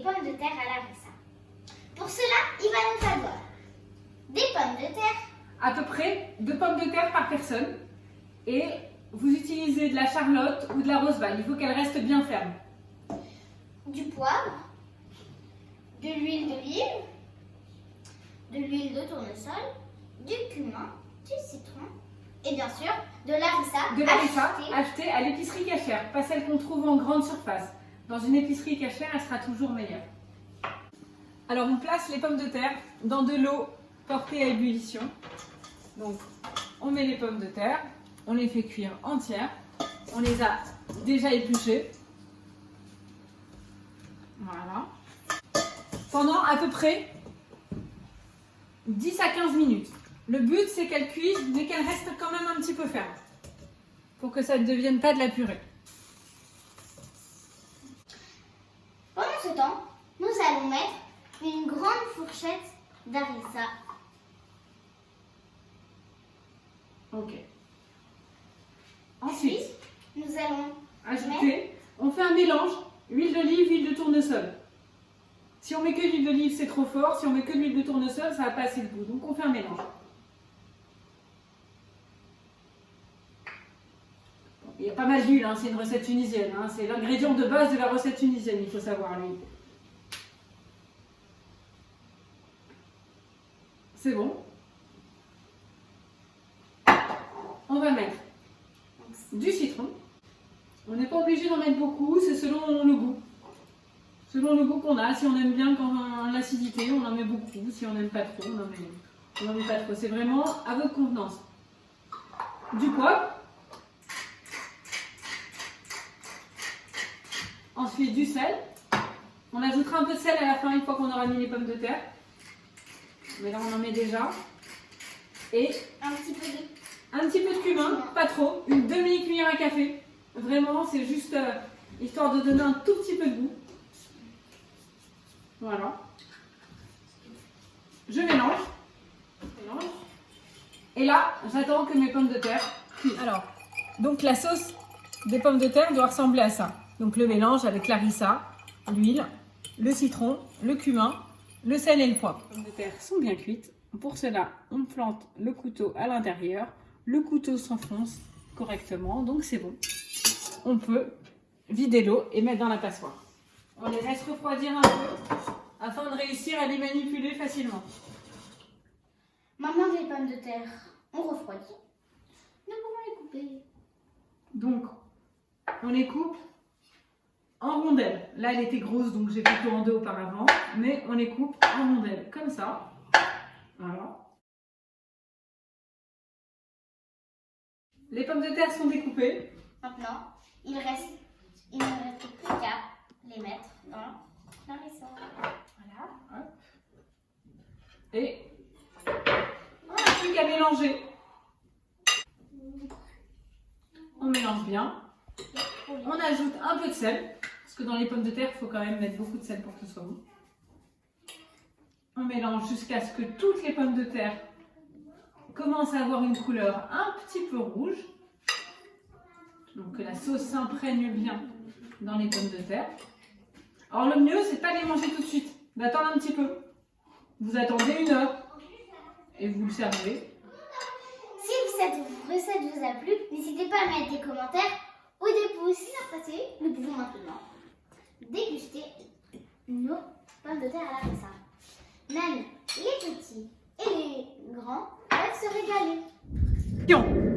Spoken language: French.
pommes de terre à Larissa. Pour cela, il va nous falloir des pommes de terre, À peu près 2 pommes de terre par personne. Et vous utilisez de la charlotte ou de la rosebud. Il faut qu'elle reste bien ferme. du poivre, de l'huile d'olive, de l'huile de tournesol, du cumin, du citron et bien sûr de Larissa. De Larissa, achetée. achetée à l'épicerie cachère, pas celle qu'on trouve en grande surface. Dans une épicerie cachère, elle sera toujours meilleure. Alors on place les pommes de terre dans de l'eau portée à ébullition. Donc on met les pommes de terre, on les fait cuire entières. On les a déjà épluchées. Voilà. Pendant à peu près 10 à 15 minutes. Le but c'est qu'elles cuisent mais qu'elles restent quand même un petit peu fermes. Pour que ça ne devienne pas de la purée. Pendant ce temps, nous allons mettre une grande fourchette d'harissa. Ok. Ensuite, Nous allons ajouter, on fait un mélange, huile d'olive, huile de tournesol. Si on met que l'huile d'olive, c'est trop fort. Si on met que l'huile de tournesol, ça va passer le goût. Donc on fait un mélange. Bon, il y a pas mal d'huile, hein, c'est une recette tunisienne. Hein, c'est l'ingrédient de base de la recette tunisienne, il faut savoir l'huile. C'est bon. On va mettre du citron. On n'est pas obligé d'en mettre beaucoup, c'est selon le goût. Selon le goût qu'on a. Si on aime bien quand l'acidité, on en met beaucoup. Si on n'aime pas trop, on n'en met pas trop. C'est vraiment à votre convenance. Du poivre. Ensuite du sel. On ajoutera un peu de sel à la fin une fois qu'on aura mis les pommes de terre. Mais là on en met déjà. Et un petit peu de un petit peu de cumin, pas trop, une demi-cuillère à café. Vraiment, c'est juste histoire de donner un tout petit peu de goût. Voilà. Je mélange. Et là, j'attends que mes pommes de terre cuisent. Alors, donc la sauce des pommes de terre doit ressembler à ça. Donc le mélange avec l'arissa, l'huile, le citron, le cumin, le sel et le poivre. Les pommes de terre sont bien cuites. Pour cela, on plante le couteau à l'intérieur. Le couteau s'enfonce correctement, donc c'est bon. On peut vider l'eau et mettre dans la passoire. On les laisse refroidir un peu afin de réussir à les manipuler facilement. Maintenant que les pommes de terre ont refroidi, nous pouvons les couper. Donc, on les coupe en rondelles. Là, elle était grosse, donc j'ai coupé en deux auparavant. Mais on les coupe en rondelles, comme ça. Voilà. Les pommes de terre sont découpées. Maintenant, il ne reste plus qu'à les mettre dans l'harissa. Voilà. Hop. Et on n'a plus qu'à mélanger. On mélange bien. On ajoute un peu de sel. Parce que dans les pommes de terre, il faut quand même mettre beaucoup de sel pour que ce soit bon. On mélange jusqu'à ce que toutes les pommes de terre commencent à avoir une couleur un petit peu rouge. Donc que la sauce s'imprègne bien dans les pommes de terre. Alors le mieux, c'est pas de les manger tout de suite. D'attendre un petit peu. Vous attendez 1 heure et vous le servez. Si cette recette vous a plu, n'hésitez pas à mettre des commentaires ou des pouces. Nous pouvons maintenant déguster nos pommes de terre à la harissa. Même les petits et les grands peuvent se régaler. Pion.